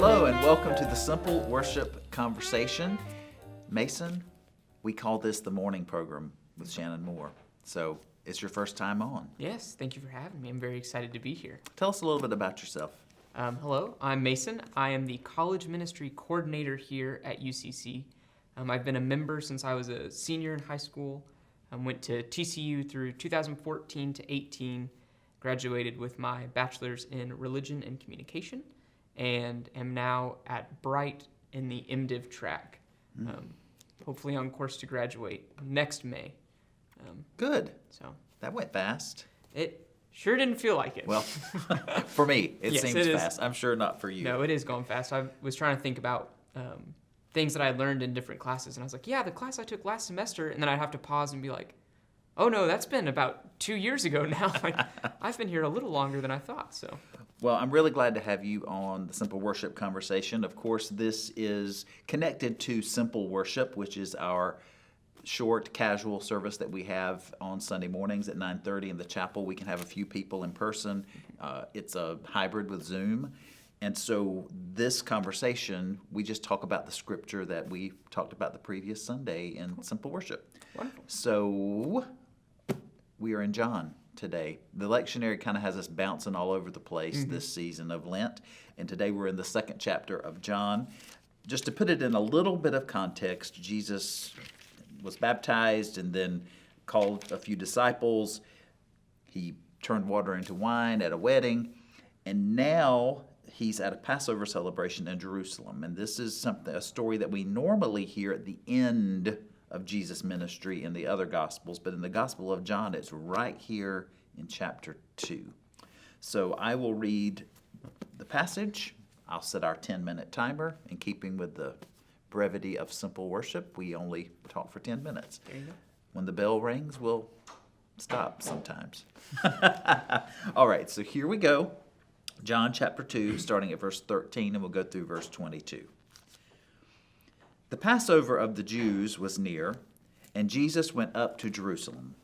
Hello and welcome to the Simple Worship Conversation. Mason, we call this the morning program with Shannon Moore. So it's your first time on. Yes, thank you for having me. I'm very excited to be here. Tell us a little bit about yourself. Hello, I'm Mason. I am the college ministry coordinator here at UCC. I've been a member since I was a senior in high school. Went to TCU through 2014 to 18, graduated with my bachelor's in religion and communication, and am now at Bright in the MDiv track. Hopefully on course to graduate next May. Good. So that went fast. It sure didn't feel like it. Well, for me, it Yes, seems it is. fast. I'm sure not for you. No, it is going fast. I was trying to think about things that I learned in different classes, and I was like, yeah, the class I took last semester, and then I'd have to pause and be like, oh no, that's been about 2 years ago now. Like, I've been here a little longer than I thought. So, Well, I'm really glad to have you on the Simple Worship Conversation. Of course, this is connected to Simple Worship, which is our short, casual service that we have on Sunday mornings at 9:30 in the chapel. We can have a few people in person. It's a hybrid with Zoom. And so this conversation, we just talk about the scripture that we talked about the previous Sunday in Simple Worship. wonderful. So we are in John today. The lectionary kind of has us bouncing all over the place this season of Lent. And today we're in the second chapter of John. Just to put it in a little bit of context, Jesus was baptized and then called a few disciples. He turned water into wine at a wedding. And now he's at a Passover celebration in Jerusalem. And this is a story that we normally hear at the end of Jesus' ministry in the other Gospels. But in the Gospel of John, it's right here in chapter 2. So I will read the passage. I'll set our 10-minute timer. In keeping with the brevity of Simple Worship, we only talk for 10 minutes. There you go. When the bell rings, we'll stop sometimes. All right, so here we go. John chapter 2, starting at verse 13, and we'll go through verse 22. The Passover of the Jews was near, and Jesus went up to Jerusalem.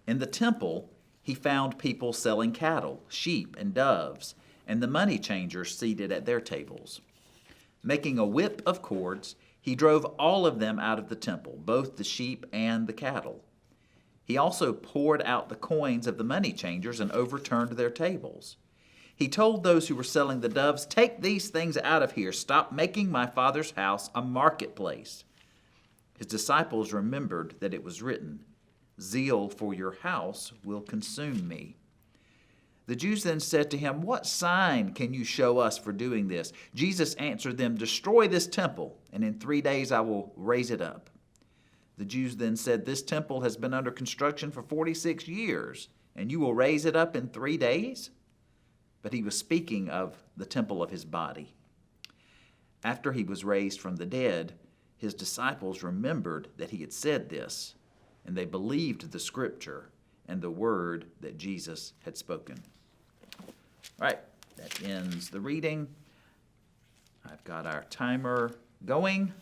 In the temple, he found people selling cattle, sheep, and doves, and the money changers seated at their tables. Making a whip of cords, he drove all of them out of the temple, both the sheep and the cattle. He also poured out the coins of the money changers and overturned their tables. He told those who were selling the doves, "Take these things out of here. Stop making my Father's house a marketplace." His disciples remembered that it was written, "Zeal for your house will consume me." The Jews then said to him, "What sign can you show us for doing this?" Jesus answered them, "Destroy this temple, and in 3 days I will raise it up." The Jews then said, "This temple has been under construction for 46 years, and you will raise it up in 3 days?" But he was speaking of the temple of his body. After he was raised from the dead, his disciples remembered that he had said this, and they believed the scripture and the word that Jesus had spoken. All right, that ends the reading. I've got our timer going.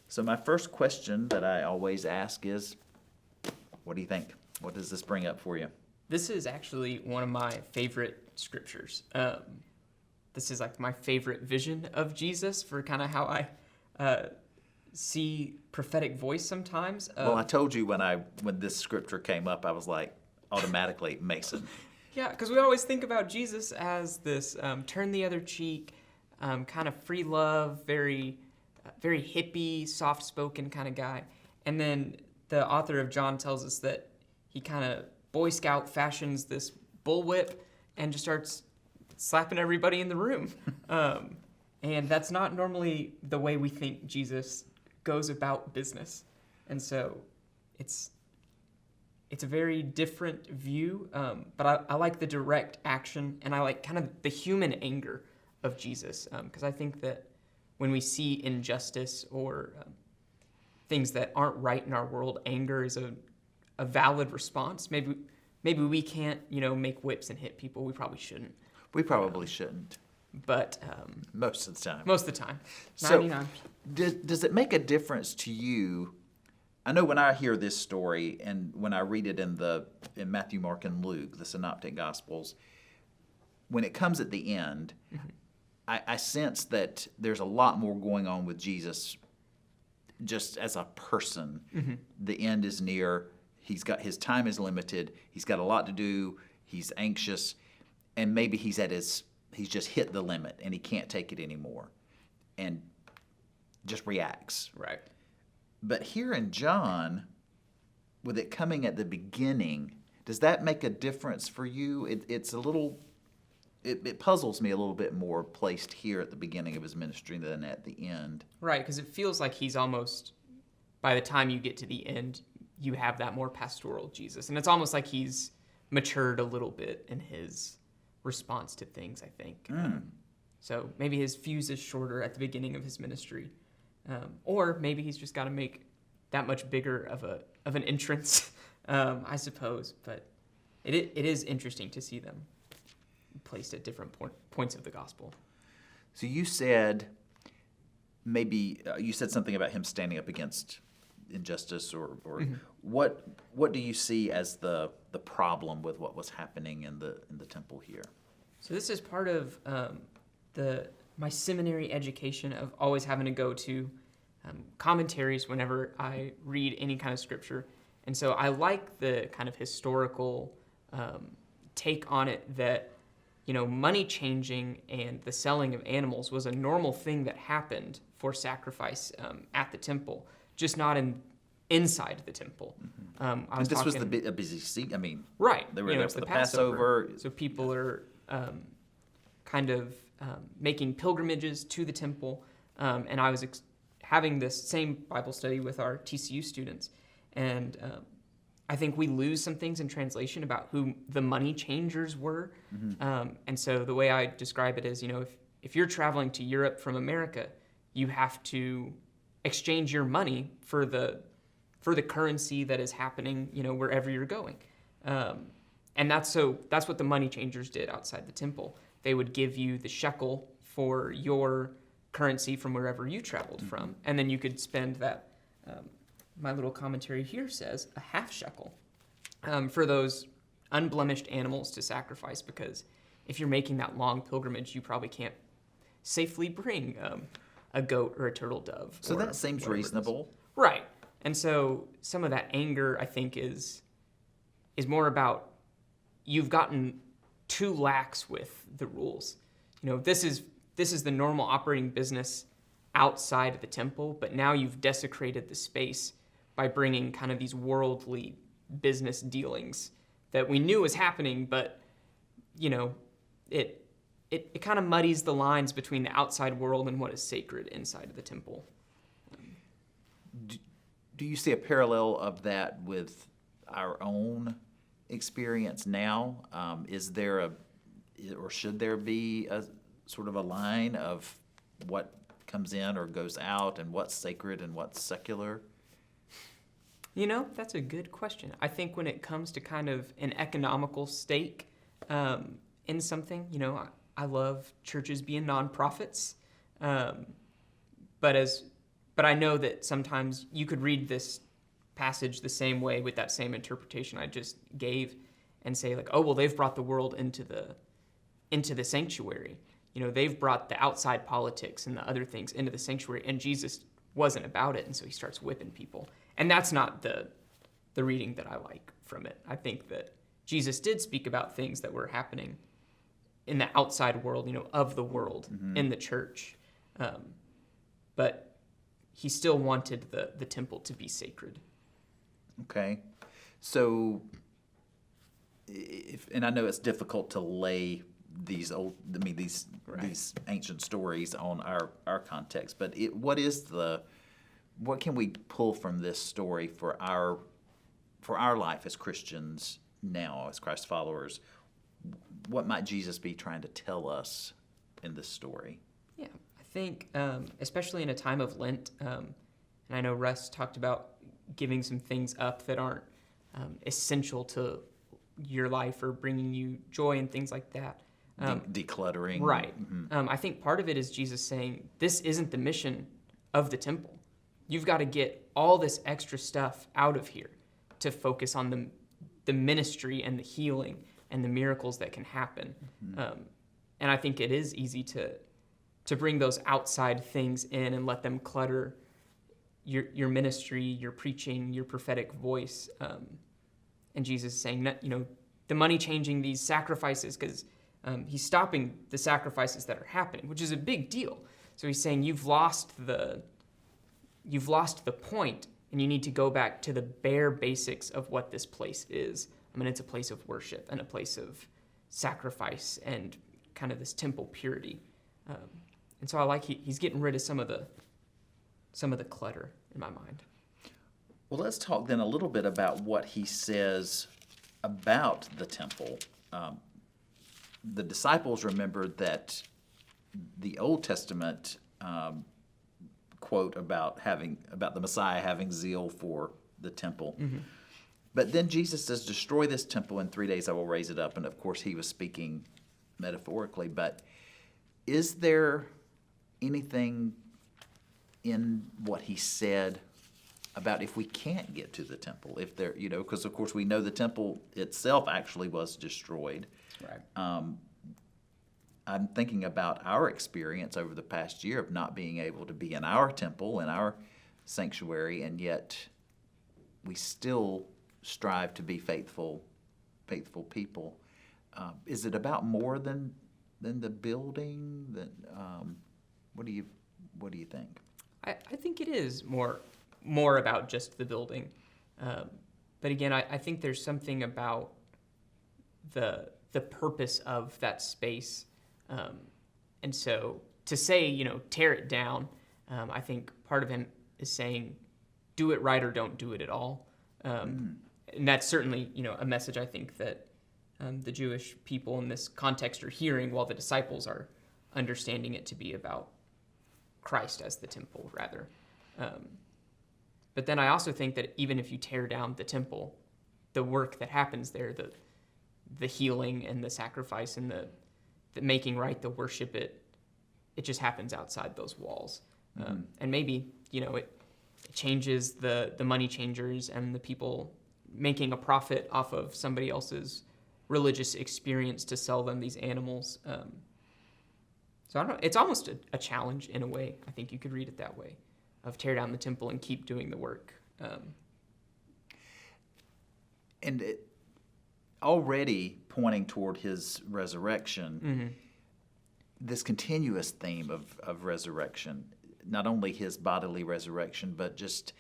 So my first question that I always ask is, what do you think? What does this bring up for you? This is actually one of my favorite scriptures. This is like my favorite vision of Jesus for kind of how I see prophetic voice sometimes. Well, I told you when this scripture came up, I was like, automatically, Mason. Yeah, because we always think about Jesus as this turn the other cheek, kind of free love, very hippie, soft-spoken kind of guy. And then the author of John tells us that he kind of Boy Scout fashions this bullwhip and just starts slapping everybody in the room. And that's not normally the way we think Jesus goes about business. And so it's a very different view, but I like the direct action, and I like kind of the human anger of Jesus, because I think that when we see injustice or things that aren't right in our world, anger is a valid response. Maybe we can't, make whips and hit people. We probably shouldn't. We probably shouldn't. But most of the time. Most of the time. So 99%. does it make a difference to you? I know when I hear this story and when I read it in Matthew, Mark, and Luke, the Synoptic Gospels, when it comes at the end, I sense that there's a lot more going on with Jesus just as a person. The end is near. His time is limited. He's got a lot to do. He's anxious, and maybe he's just hit the limit and he can't take it anymore, and just reacts. Right. But here in John, with it coming at the beginning, does that make a difference for you? It's a little. It puzzles me a little bit more placed here at the beginning of his ministry than at the end. Right, because it feels like he's almost, by the time you get to the end, you have that more pastoral Jesus. And it's almost like he's matured a little bit in his response to things, I think. So maybe his fuse is shorter at the beginning of his ministry. Or maybe he's just got to make that much bigger of an entrance, I suppose. But it is interesting to see them placed at different points of the gospel. So you said you said something about him standing up against injustice, or what do you see as the problem with what was happening in the temple here? So this is part of my seminary education of always having to go to commentaries whenever I read any kind of scripture, and so I like the kind of historical take on it that, money changing and the selling of animals was a normal thing that happened for sacrifice at the temple, just not inside the temple. Was a busy season. I mean, right. They were there for the Passover. So people are kind of making pilgrimages to the temple. And I was having this same Bible study with our TCU students. And I think we lose some things in translation about who the money changers were. And so the way I describe it is, if you're traveling to Europe from America, you have to exchange your money for the currency that is happening, wherever you're going. And that's what the money changers did outside the temple. They would give you the shekel for your currency from wherever you traveled from, and then you could spend that. My little commentary here says a half shekel for those unblemished animals to sacrifice, because if you're making that long pilgrimage, you probably can't safely bring a goat or a turtle dove. So that seems reasonable. Right. And so some of that anger, I think, is more about you've gotten too lax with the rules. This is the normal operating business outside of the temple, but now you've desecrated the space by bringing kind of these worldly business dealings that we knew was happening, but it kind of muddies the lines between the outside world and what is sacred inside of the temple. Do you see a parallel of that with our own experience now? Is there or should there be a sort of a line of what comes in or goes out, and what's sacred and what's secular? That's a good question. I think when it comes to kind of an economical stake in something, I love churches being nonprofits, but I know that sometimes you could read this passage the same way with that same interpretation I just gave, and say like, oh well, they've brought the world into the sanctuary. They've brought the outside politics and the other things into the sanctuary, and Jesus wasn't about it, and so he starts whipping people. And that's not the reading that I like from it. I think that Jesus did speak about things that were happening in the outside world, of the world, in the church. But he still wanted the temple to be sacred. Okay. So, and I know it's difficult to lay these ancient stories on our context, but what can we pull from this story for our life as Christians now, as Christ followers? What might Jesus be trying to tell us in this story? Yeah, I think especially in a time of Lent, and I know Russ talked about giving some things up that aren't essential to your life or bringing you joy and things like that. Decluttering. Right. I think part of it is Jesus saying, this isn't the mission of the temple. You've got to get all this extra stuff out of here to focus on the ministry and the healing and the miracles that can happen. And I think it is easy to to bring those outside things in and let them clutter your ministry, your preaching, your prophetic voice. And Jesus is saying, the money changing these sacrifices, because he's stopping the sacrifices that are happening, which is a big deal. So he's saying you've lost the point, and you need to go back to the bare basics of what this place is. I mean, it's a place of worship and a place of sacrifice and kind of this temple purity. And so I like he's getting rid of some of the clutter in my mind. Well, let's talk then a little bit about what he says about the temple. The disciples remembered that the Old Testament quote about the Messiah having zeal for the temple. Mm-hmm. But then Jesus says, destroy this temple, in 3 days I will raise it up. And of course he was speaking metaphorically, but is there anything in what he said about if we can't get to the temple, if there, because of course we know the temple itself actually was destroyed. Right. I'm thinking about our experience over the past year of not being able to be in our temple, in our sanctuary, and yet we still strive to be faithful people. Is it about more than the building? What do you think? I think it is more about just the building, but again, I think there's something about the purpose of that space, and so to say tear it down, I think part of him is saying do it right or don't do it at all, and that's certainly a message I think that the Jewish people in this context are hearing, while the disciples are understanding it to be about Christ as the temple, rather. But then I also think that even if you tear down the temple, the work that happens there, the healing and the sacrifice and the making right, the worship, it just happens outside those walls. Mm-hmm. And maybe, it changes the money changers and the people making a profit off of somebody else's religious experience to sell them these animals. So I don't know. It's almost a challenge in a way. I think you could read it that way, of tear down the temple and keep doing the work. And it, already pointing toward his resurrection, mm-hmm. this continuous theme of resurrection, not only his bodily resurrection, but just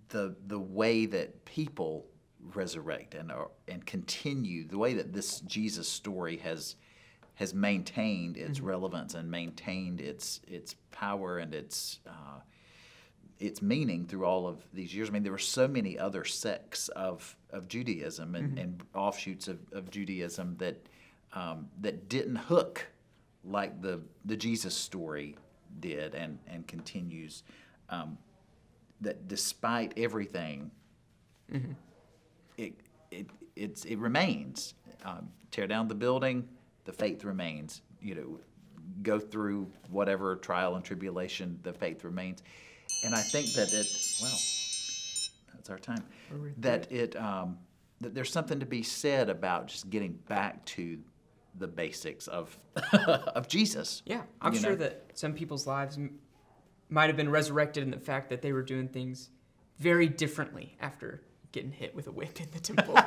the way that people resurrect and continue, the way that this Jesus story has maintained its mm-hmm. relevance and maintained its power and its meaning through all of these years. I mean, there were so many other sects of Judaism and, mm-hmm. and offshoots of Judaism that didn't hook like the Jesus story did and continues. That despite everything, mm-hmm. it remains. Tear down the building, the faith remains. Go through whatever trial and tribulation, the faith remains. And I think that that's our time. That that there's something to be said about just getting back to the basics of of Jesus. Yeah, I'm sure that some people's lives might have been resurrected in the fact that they were doing things very differently after getting hit with a whip in the temple.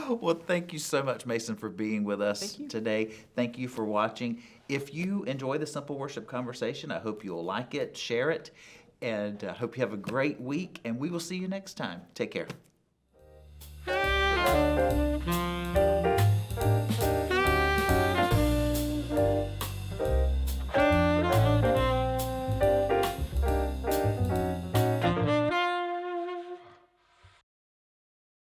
Well, thank you so much, Mason, for being with us today. Thank you for watching. If you enjoy the Simple Worship Conversation, I hope you'll like it, share it, and I hope you have a great week, and we will see you next time. Take care.